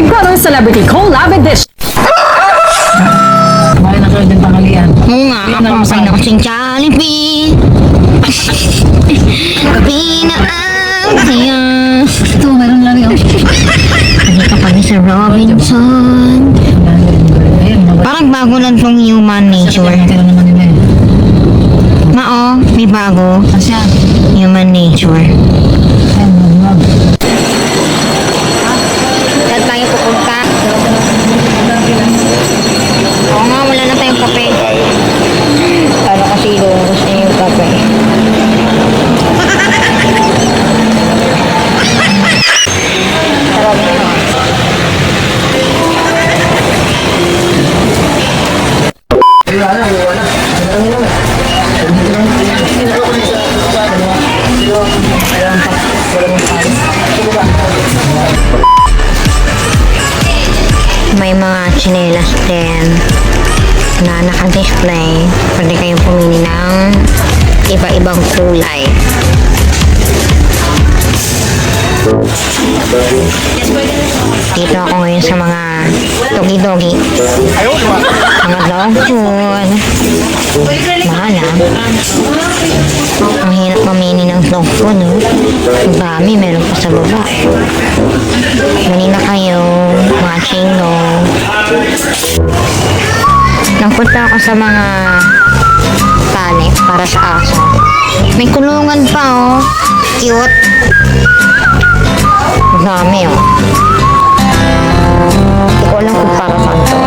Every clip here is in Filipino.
Big Brother Celebrity Collab Edition. Bakit na kayo din tanghalian? Oo nga, kapapay na kasing Jollibee. Gabi na ang saya. Ito, meron lang yun. Dito kami sa Robinson. Parang bago lang tong Human Nature. Tira naman nila eh. Oo, may bago. Asya. Human Nature. Ayun, mag. Saan tayo pupunta? Oo nga, wala na tayong kape. Para kasi gusto niya yung kape. Sarap na. May mga tsinelas din na naka-display. Pwede kayong pumili ng iba-ibang kulay. Dito ako ngayon sa mga doggy-doggy. Mga dog food. Mahal ah. Ang hirap mamili ng dog food, no? Ang dami, meron pa sa baba. Mali na kayo, mga chino. Nagpunta ako sa mga tali para sa aso. May kulungan pa, oh. Cute. Ang dami, oh. Hindi ko alam kung para saan to.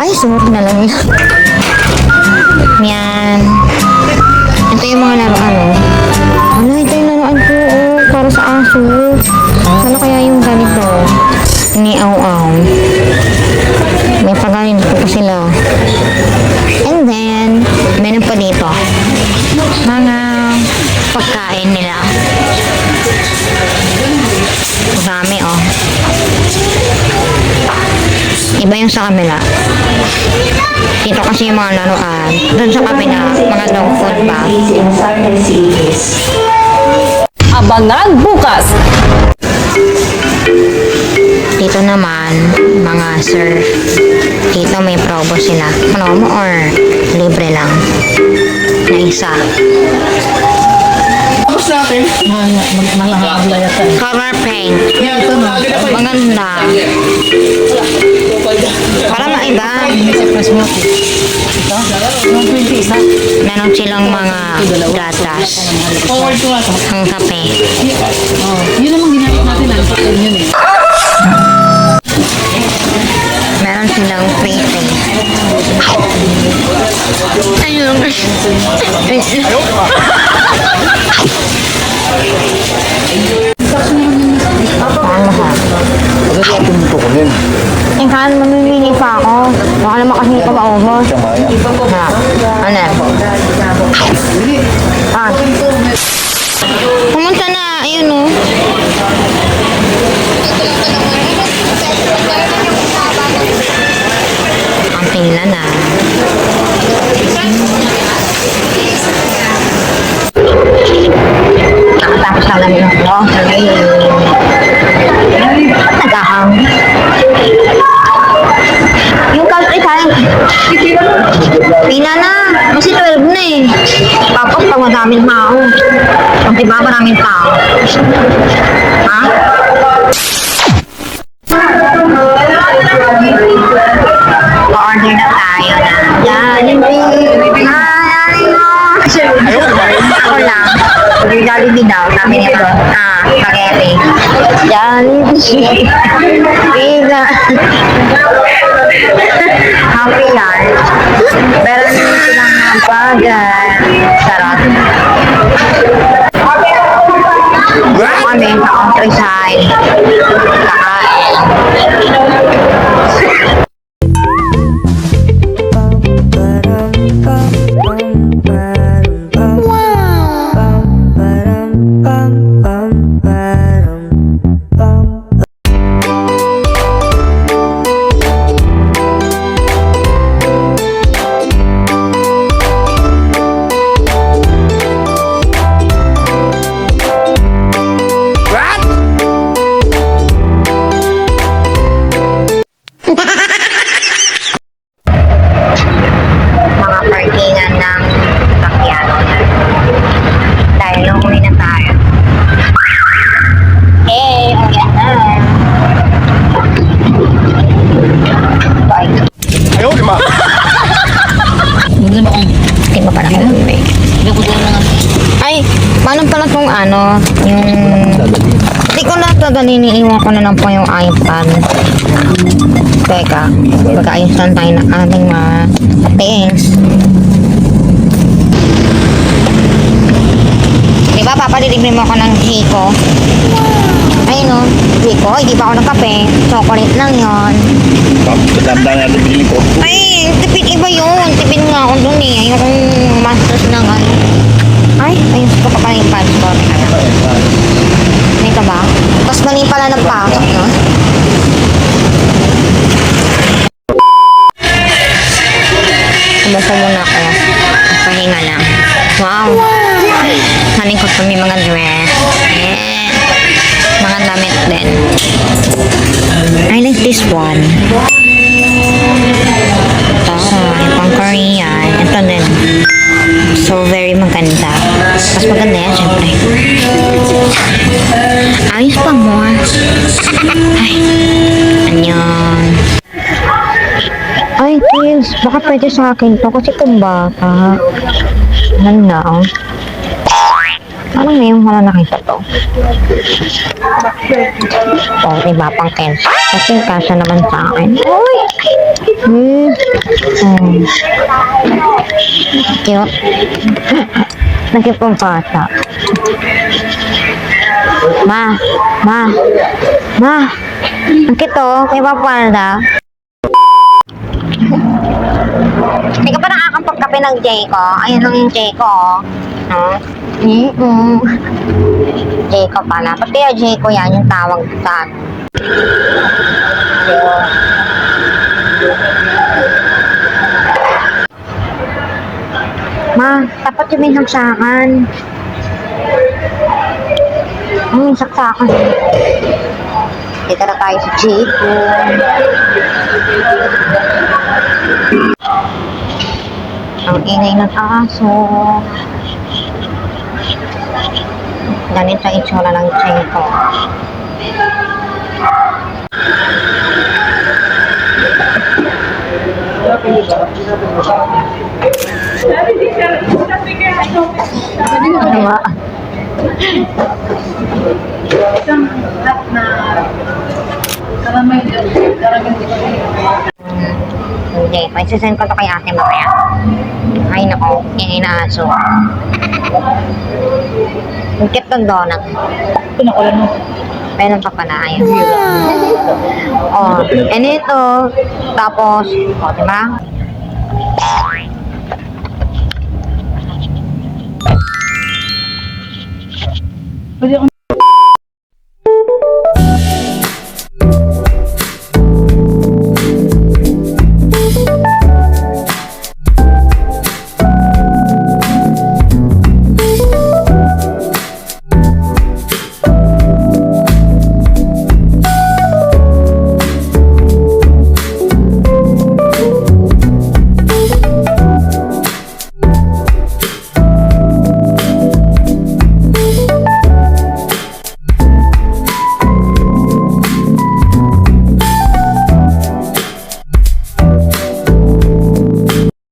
Ay, sumot na lang yun. Yan. Ito yung mga laruan, oh. Ano, ito yung laruan ko, oh. Para sa aso. Ano kaya yung ganito? Ni-aw-aw. May pagaling po sila. And then, meron pa dito. Mga pagkain nila. Dami, oh. Iba yung sa kamila. Dito kasi yung mga laruan. Doon sa kabila, mga dog food pa. Abangan bukas. Dito naman, mga surf. Dito may promo sila. Promo or libre lang. Na isa. Tapos natin. Malahagla yata. Color paint. Yan, ito na. Maganda. Para maiba. Sa press mo. Ito? 120 isa. Meron silang mga gatas. Forward ko nga ito. Ang kape. Oh, yun namang ginamit natin. Ang yun eh. Meron silang free thing. Ayun. Paano ka? Ano yung ating kukunin? Ikaw, mamimili pa ako. Baka naman kasi ito maubos. Ha? Ano? Ah. Pumunta na. Ayun, oh. Ang pila na. Nakatapos lang namin ako. Nagahang. Yung country time. Pila na. Kasi 12 na eh. Tapos pag madaming tao. Pag diba maraming tao. Ha? Pa-order na tayo na. Jollibee. Ako lang. Jollibee daw. Sabi niya ko. Spaghetti. Jollibee. Pizza. Happy yan. Pero hindi silang burger. Sarap. Kami sa countryside. Kakain. ano, yung... Dadalhin. Hindi ko na dadalhin, iiwan ko na lang po yung iPad. Teka, mag-ayos lang tayo ng ating mga things. Diba, papalilibre mo ako ng Zico? Ayun o, Zico, hindi pa ako nagkape. Chocolate lang yon. Damdam natin binili ko. Ay, tipid iba yun. Tipid nga ako dun eh. Ayokong masters ng ano. Ay, ayun ko pa pala yung pants ko. Teka lang. Dito ba? Tapos mali pala nagpasok, no? Kumuha muna ako. Pahinga lang. Wow! Haling ko pa may mga dress. Yeah. Mga damit din. I like this one. Tara, yung pang Korean. Ito din. So, very maganda. Mas maganda yan, syempre. Ayos pa more. Ay, anyan. Ay, Pils, baka pwede sa akin to kasi kung bata. Ano na, oh. Parang ngayon wala nakita to. Oh, iba pang Ken. Kasi kasya naman sa akin. Uy! Cute. Nagkipumpasa. Ma! Ang cute oh, kay Papalda. Hindi ka pa nakakapagkape ng Jayco. Ayun lang yung Jayco. No? Jayco pala. Pati yung Jayco yan, yung tawag sa ano. Ma, dapat yung may saksakan. May saksakan. Dito na tayo sa Jayco. Ang ingay ng aso. Ganito ang itsura ng Jayco. Ano ba? Hindi, paisisend ko to kay ate mamaya. Ay nako, ingay na aso. Ang cute ng donut. Pinakulan mo. Meron pa pala, ayun. Oh, and ito, tapos, oh, diba? Pwede akong